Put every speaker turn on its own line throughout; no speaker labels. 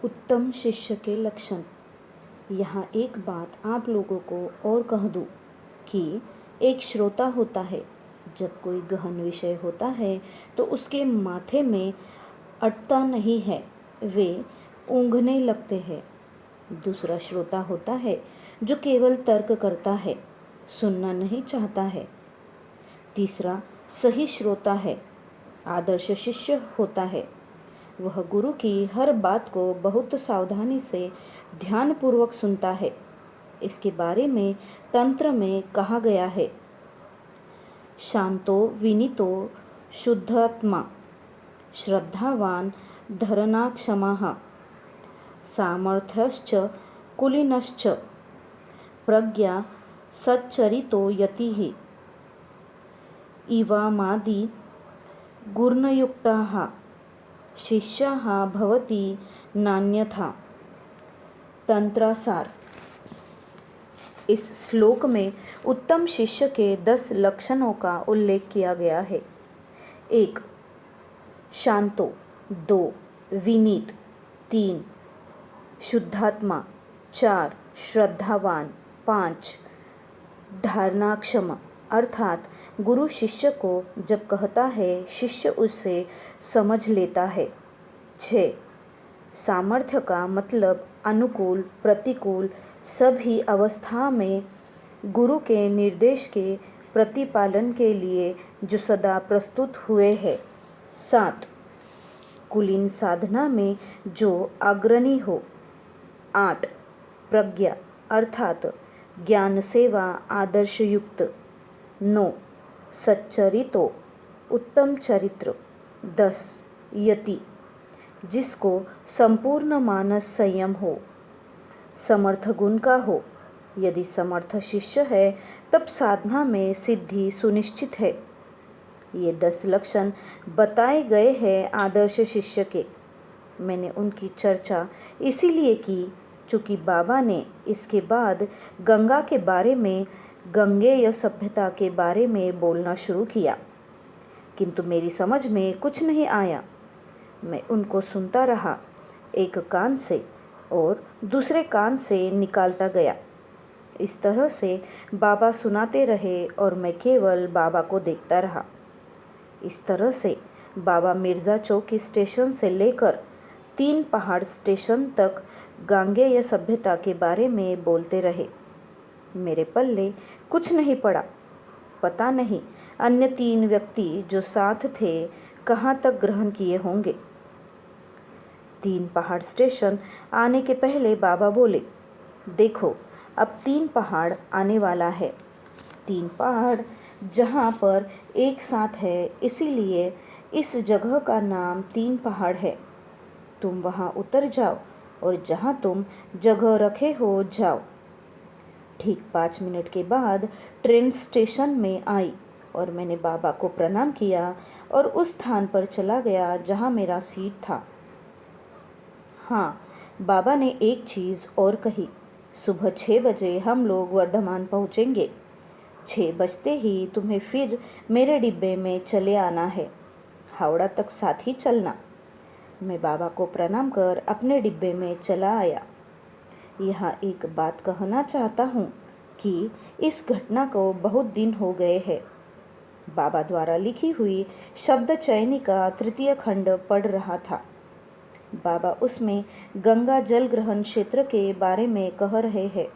उत्तम शिष्य के लक्षण। यहाँ एक बात आप लोगों को और कह दूँ कि एक श्रोता होता है। जब कोई गहन विषय होता है तो उसके माथे में अटता नहीं है, वे ऊँघने लगते हैं। दूसरा श्रोता होता है जो केवल तर्क करता है, सुनना नहीं चाहता है। तीसरा सही श्रोता है, आदर्श शिष्य होता है। वह गुरु की हर बात को बहुत सावधानी से ध्यानपूर्वक सुनता है। इसके बारे में तंत्र में कहा गया है, शांतो विनीतो शुद्धात्मा श्रद्धावान धरणाक्षमः सामर्थ्यश्च कुलीनश्च प्रज्ञा सच्चरितो यतिः इवामादि गुणयुक्ताः शिष्याः भवति नान्यथा। तंत्रासार। इस श्लोक में उत्तम शिष्य के 10 लक्षणों का उल्लेख किया गया है। 1. शांतो। 2. विनीत। 3. शुद्धात्मा। 4. श्रद्धावान। 5. धारणाक्षम, अर्थात गुरु शिष्य को जब कहता है शिष्य उसे समझ लेता है। 6. सामर्थ्य का मतलब अनुकूल प्रतिकूल सभी अवस्था में गुरु के निर्देश के प्रतिपालन के लिए जो सदा प्रस्तुत हुए हैं। 7. कुलीन साधना में जो अग्रणी हो। 8. प्रज्ञा, अर्थात ज्ञान सेवा आदर्श युक्त। 9. सच्चरितो, उत्तम चरित्र। 10. यति, जिसको संपूर्ण मानस संयम हो, समर्थ गुण का हो। यदि समर्थ शिष्य है तब साधना में सिद्धि सुनिश्चित है। ये 10 लक्षण बताए गए हैं आदर्श शिष्य के। मैंने उनकी चर्चा इसीलिए की चूँकि बाबा ने इसके बाद गंगा के बारे में, गंगेय सभ्यता के बारे में बोलना शुरू किया, किंतु मेरी समझ में कुछ नहीं आया। मैं उनको सुनता रहा, एक कान से और दूसरे कान से निकालता गया। इस तरह से बाबा सुनाते रहे और मैं केवल बाबा को देखता रहा। इस तरह से बाबा मिर्ज़ा चौक स्टेशन से लेकर 3 पहाड़ स्टेशन तक गांगेय सभ्यता के बारे में बोलते रहे। मेरे पल्ले कुछ नहीं पड़ा। पता नहीं अन्य 3 व्यक्ति जो साथ थे कहाँ तक ग्रहण किए होंगे। 3 पहाड़ स्टेशन आने के पहले बाबा बोले, देखो अब 3 पहाड़ आने वाला है। 3 पहाड़ जहाँ पर एक साथ है, इसीलिए इस जगह का नाम 3 पहाड़ है। तुम वहाँ उतर जाओ और जहाँ तुम जगह रखे हो जाओ। ठीक 5 मिनट के बाद ट्रेन स्टेशन में आई और मैंने बाबा को प्रणाम किया और उस स्थान पर चला गया जहाँ मेरा सीट था। हाँ, बाबा ने एक चीज़ और कही, सुबह 6 बजे हम लोग वर्धमान पहुँचेंगे। 6 बजते ही तुम्हें फिर मेरे डिब्बे में चले आना है, हावड़ा तक साथ ही चलना। मैं बाबा को प्रणाम कर अपने डिब्बे में चला आया। यहाँ एक बात कहना चाहता हूँ कि इस घटना को बहुत दिन हो गए हैं। बाबा द्वारा लिखी हुई शब्द चयनी का 3 खंड पढ़ रहा था। बाबा उसमें गंगा जल ग्रहण क्षेत्र के बारे में कह रहे हैं।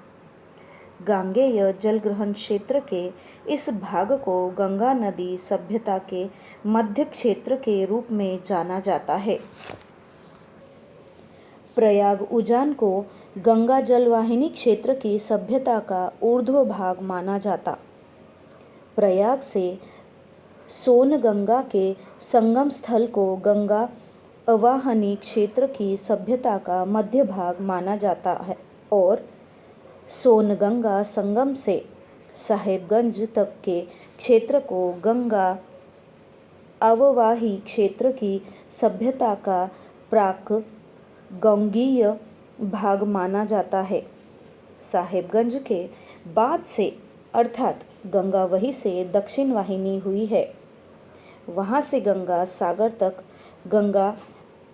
गांगेय जल ग्रहण क्षेत्र के इस भाग को गंगा नदी सभ्यता के मध्य क्षेत्र के रूप में जाना जाता है। प्रयाग उजान को गंगा जलवाहिनी क्षेत्र की सभ्यता का ऊर्ध्व भाग माना जाता। प्रयाग से सोन गंगा के संगम स्थल को गंगा अवाहनी क्षेत्र की सभ्यता का मध्य भाग माना जाता है और सोन गंगा संगम से साहेबगंज तक के क्षेत्र को गंगा अववाही क्षेत्र की सभ्यता का प्राक गंगीय भाग माना जाता है। साहेबगंज के बाद से अर्थात गंगा वही से दक्षिण वाहिनी हुई है। वहाँ से गंगा सागर तक गंगा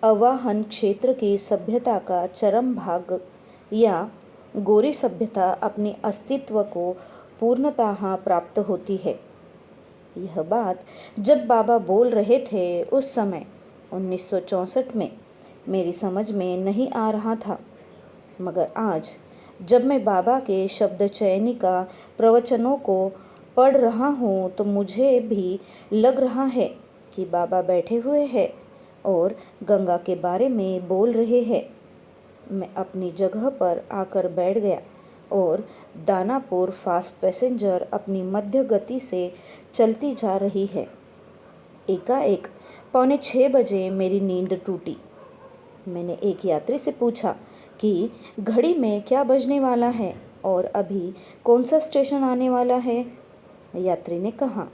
अवाहन क्षेत्र की सभ्यता का चरम भाग या गोरी सभ्यता अपने अस्तित्व को पूर्णतः प्राप्त होती है। यह बात जब बाबा बोल रहे थे उस समय 1964 में मेरी समझ में नहीं आ रहा था, मगर आज जब मैं बाबा के शब्द चयनिका प्रवचनों को पढ़ रहा हूँ तो मुझे भी लग रहा है कि बाबा बैठे हुए हैं और गंगा के बारे में बोल रहे हैं। मैं अपनी जगह पर आकर बैठ गया और दानापुर फास्ट पैसेंजर अपनी मध्य गति से चलती जा रही है। एकाएक 5:45 बजे मेरी नींद टूटी। मैंने एक यात्री से पूछा कि घड़ी में क्या बजने वाला है और अभी कौन सा स्टेशन आने वाला है। यात्री ने कहा,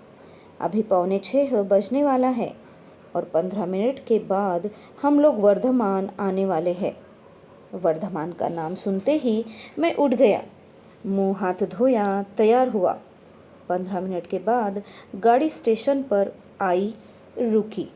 अभी 5:45 बजने वाला है और 15 मिनट के बाद हम लोग वर्धमान आने वाले हैं। वर्धमान का नाम सुनते ही मैं उठ गया, मुंह हाथ धोया, तैयार हुआ। 15 मिनट के बाद गाड़ी स्टेशन पर आई, रुकी।